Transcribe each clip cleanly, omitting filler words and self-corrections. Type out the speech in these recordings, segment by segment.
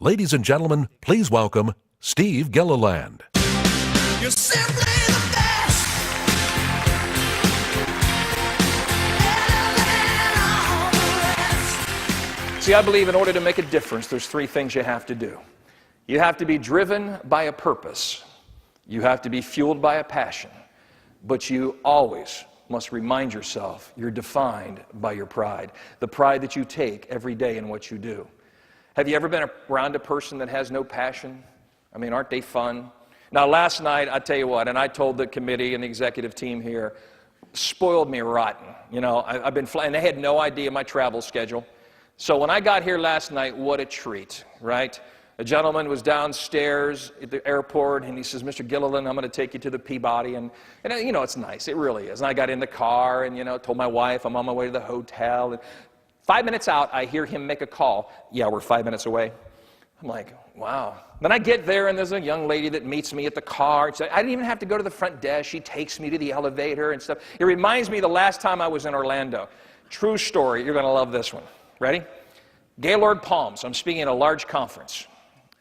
Ladies and gentlemen, please welcome Steve Gilliand. You're simply the best. Better than all the rest. See, I believe in order to make a difference, there's three things you have to do. You have to be driven by a purpose. You have to be fueled by a passion. But you always must remind yourself you're defined by your pride. The pride that you take every day in what you do. Have you ever been around a person that has no passion? I mean, aren't they fun? Now, last night, I tell you what, and I told the committee and the executive team here, spoiled me rotten. You know, I've been flying, they had no idea my travel schedule. So when I got here last night, what a treat, right? A gentleman was downstairs at the airport, and he says, Mr. Gilliland, I'm going to take you to the Peabody. And you know, it's nice. It really is. And I got in the car and, you know, told my wife I'm on my way to the hotel. And 5 minutes out, I hear him make a call. Yeah, we're 5 minutes away. I'm like, wow. Then I get there, and there's a young lady that meets me at the car. I didn't even have to go to the front desk. She takes me to the elevator and stuff. It reminds me of the last time I was in Orlando. True story. You're going to love this one. Ready? Gaylord Palms. I'm speaking at a large conference.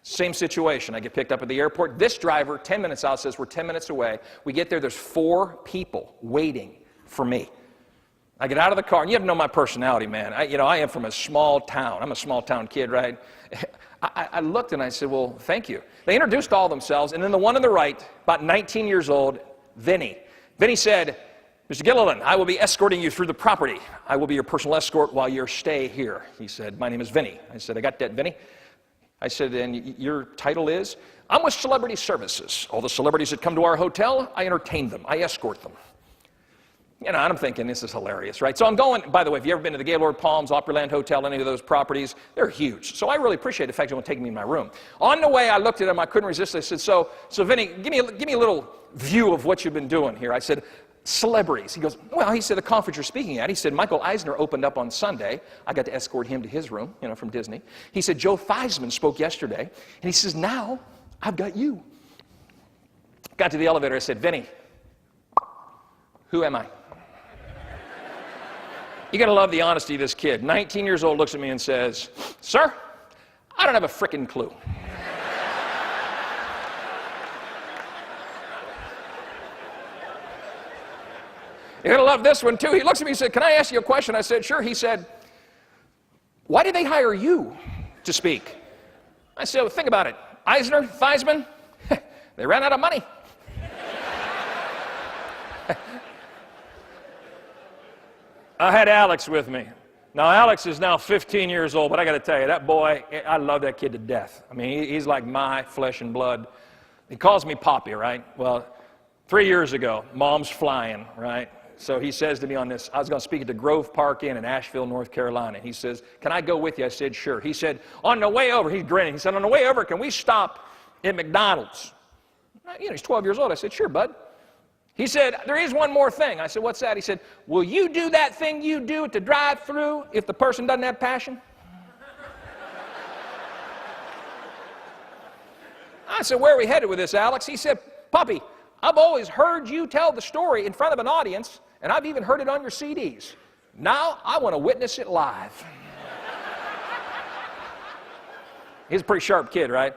Same situation. I get picked up at the airport. This driver, 10 minutes out, says we're 10 minutes away. We get there. There's 4 people waiting for me. I get out of the car, and you have to know my personality, man. I am from a small town. I'm a small town kid, right? I looked and I said, well, thank you. They introduced all themselves, and then the one on the right, about 19 years old, Vinny. Vinny said, Mr. Gilliland, I will be escorting you through the property. I will be your personal escort while you stay here. He said, my name is Vinny. I said, I got that, Vinny. I said, and your title is? I'm with Celebrity Services. All the celebrities that come to our hotel, I entertain them. I escort them. You know, and I'm thinking, this is hilarious, right? So I'm going, by the way, if you've ever been to the Gaylord Palms, Opryland Hotel, any of those properties, they're huge. So I really appreciate the fact you're going to take me in my room. On the way, I looked at him, I couldn't resist. I said, so Vinny, give me a little view of what you've been doing here. I said, celebrities. He goes, well, he said, the conference you're speaking at. He said, Michael Eisner opened up on Sunday. I got to escort him to his room, you know, from Disney. He said, Joe Theismann spoke yesterday. And he says, now I've got you. Got to the elevator. I said, Vinny, who am I? You got to love the honesty of this kid. 19 years old, looks at me and says, sir, I don't have a frickin' clue. You're going to love this one, too. He looks at me and said, can I ask you a question? I said, sure. He said, why did they hire you to speak? I said, well, think about it. Eisner, Theismann, they ran out of money. I had Alex with me. Now, Alex is now 15 years old, but I got to tell you, that boy, I love that kid to death. I mean, he's like my flesh and blood. He calls me Poppy, right? Well, 3 years ago, Mom's flying, right? So he says to me on this, I was going to speak at the Grove Park Inn in Asheville, North Carolina. He says, can I go with you? I said, sure. He said, on the way over, he's grinning. He said, on the way over, can we stop at McDonald's? You know, he's 12 years old. I said, sure, bud. He said, there is one more thing. I said, what's that? He said, will you do that thing you do at the drive-thru if the person doesn't have passion? I said, where are we headed with this, Alex? He said, Puppy, I've always heard you tell the story in front of an audience, and I've even heard it on your CDs. Now, I want to witness it live. He's a pretty sharp kid, right?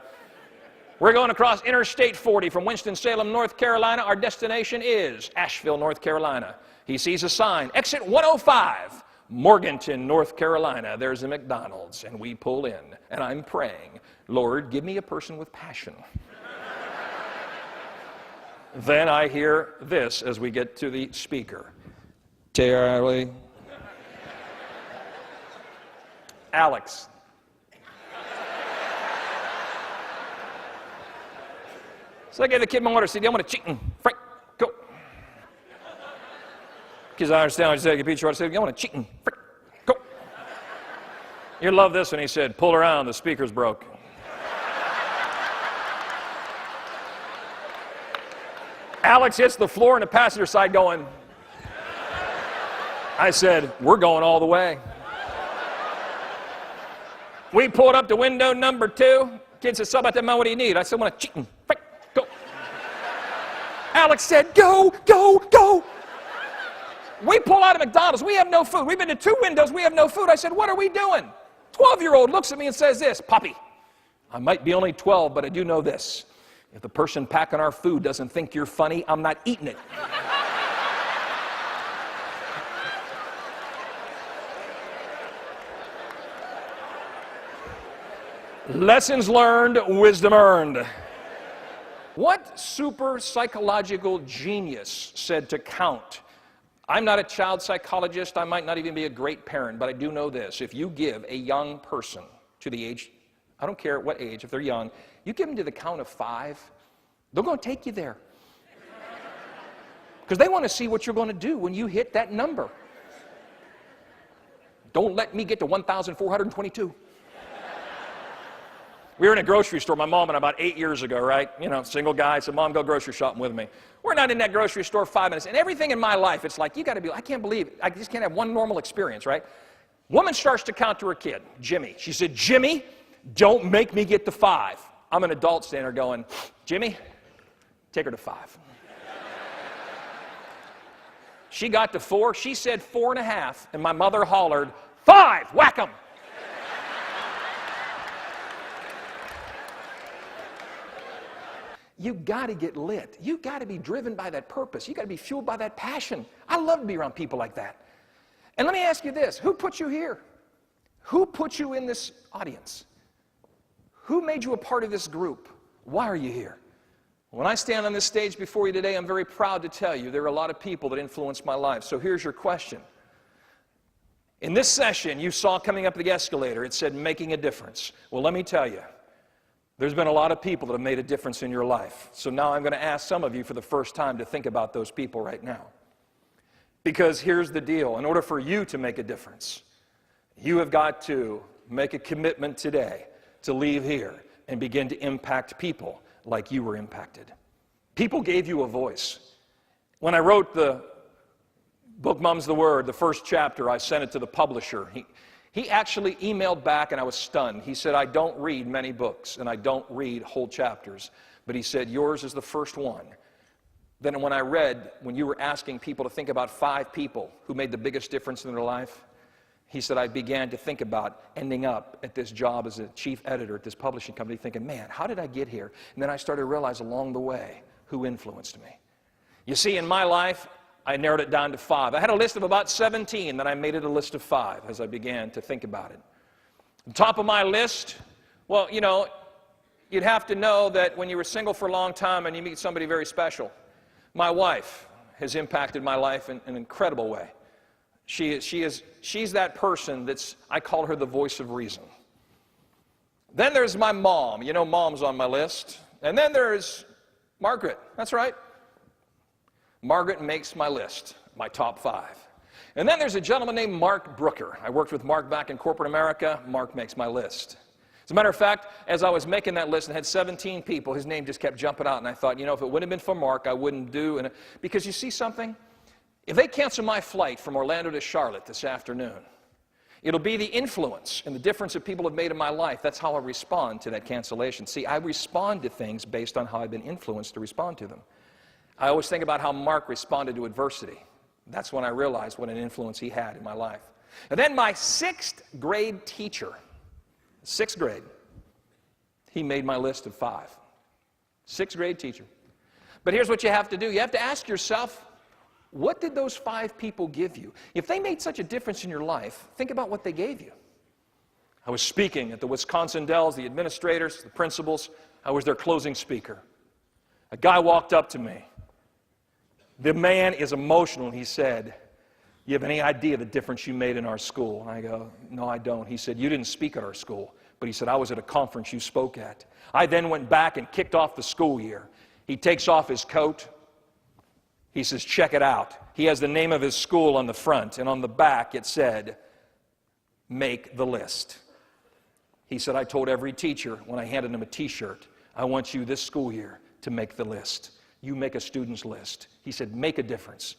We're going across Interstate 40 from Winston-Salem, North Carolina. Our destination is Asheville, North Carolina. He sees a sign, exit 105, Morganton, North Carolina. There's a McDonald's, and we pull in, and I'm praying, Lord, give me a person with passion. Then I hear this as we get to the speaker. Charlie. Alex. So I gave the kid my order. I said, I want a chicken. Frank, go. Because I understand what he said. I pizza order. I said, I want a chicken. Frank, go. You'll love this one. He said, pull around. The speaker's broke. Alex hits the floor in the passenger side going. I said, we're going all the way. We pulled up to window number 2. Kid said, so about that man, what do you need? I said, I want a chicken. Frank, go. Alex said, go, go, go. We pull out of McDonald's. We have no food. We've been to 2 windows. We have no food. I said, what are we doing? 12-year-old looks at me and says this, Poppy, I might be only 12, but I do know this. If the person packing our food doesn't think you're funny, I'm not eating it. Lessons learned, wisdom earned. What super psychological genius said to count? I'm not a child psychologist. I might not even be a great parent, but I do know this. If you give a young person to the age, I don't care what age, if they're young, you give them to the count of 5, they're going to take you there. Because they want to see what you're going to do when you hit that number. Don't let me get to 1,422. We were in a grocery store, my mom and I, about 8 years ago, right? You know, single guy. I said, Mom, go grocery shopping with me. We're not in that grocery store 5 minutes. And everything in my life, it's like, you got to be, I can't believe it. I just can't have one normal experience, right? Woman starts to count to her kid, Jimmy. She said, Jimmy, don't make me get to 5. I'm an adult standing there going, Jimmy, take her to 5. She got to 4. She said 4.5. And my mother hollered, 5, whack 'em. You got to get lit. You got to be driven by that purpose. You got to be fueled by that passion. I love to be around people like that. And let me ask you this. Who put you here? Who put you in this audience? Who made you a part of this group? Why are you here? When I stand on this stage before you today, I'm very proud to tell you there are a lot of people that influenced my life. So here's your question. In this session, you saw coming up the escalator, it said making a difference. Well, let me tell you, there's been a lot of people that have made a difference in your life. So now I'm going to ask some of you for the first time to think about those people right now. Because here's the deal. In order for you to make a difference, you have got to make a commitment today to leave here and begin to impact people like you were impacted. People gave you a voice. When I wrote the book, Mum's the Word, the first chapter, I sent it to the publisher. He actually emailed back, and I was stunned. He said, I don't read many books, and I don't read whole chapters. But he said, yours is the first one. Then when I read, when you were asking people to think about 5 people who made the biggest difference in their life, he said, I began to think about ending up at this job as a chief editor at this publishing company, thinking, man, how did I get here? And then I started to realize along the way who influenced me. You see, in my life, I narrowed it down to 5. I had a list of about 17, then I made it a list of 5 as I began to think about it. On top of my list, well, you know, you'd have to know that when you were single for a long time and you meet somebody very special, my wife has impacted my life in an incredible way. She's that person that's, I call her the voice of reason. Then there's my mom. You know, mom's on my list. And then there's Margaret. That's right. Margaret makes my list, my top 5. And then there's a gentleman named Mark Brooker. I worked with Mark back in corporate America. Mark makes my list. As a matter of fact, as I was making that list and had 17 people, his name just kept jumping out. And I thought, you know, if it wouldn't have been for Mark, I wouldn't do. Because you see something? If they cancel my flight from Orlando to Charlotte this afternoon, it'll be the influence and the difference that people have made in my life. That's how I respond to that cancellation. See, I respond to things based on how I've been influenced to respond to them. I always think about how Mark responded to adversity. That's when I realized what an influence he had in my life. And then my 6th grade teacher, 6th grade, he made my list of 5. 6th grade teacher. But here's what you have to do. You have to ask yourself, what did those 5 people give you? If they made such a difference in your life, think about what they gave you. I was speaking at the Wisconsin Dells, the administrators, the principals. I was their closing speaker. A guy walked up to me. The man is emotional, and he said, you have any idea the difference you made in our school? And I go, no, I don't. He said, you didn't speak at our school. But he said, I was at a conference you spoke at. I then went back and kicked off the school year. He takes off his coat. He says, check it out. He has the name of his school on the front, and on the back it said, make the list. He said, I told every teacher when I handed him a T-shirt, I want you this school year to make the list. You make a student's list. He said, make a difference.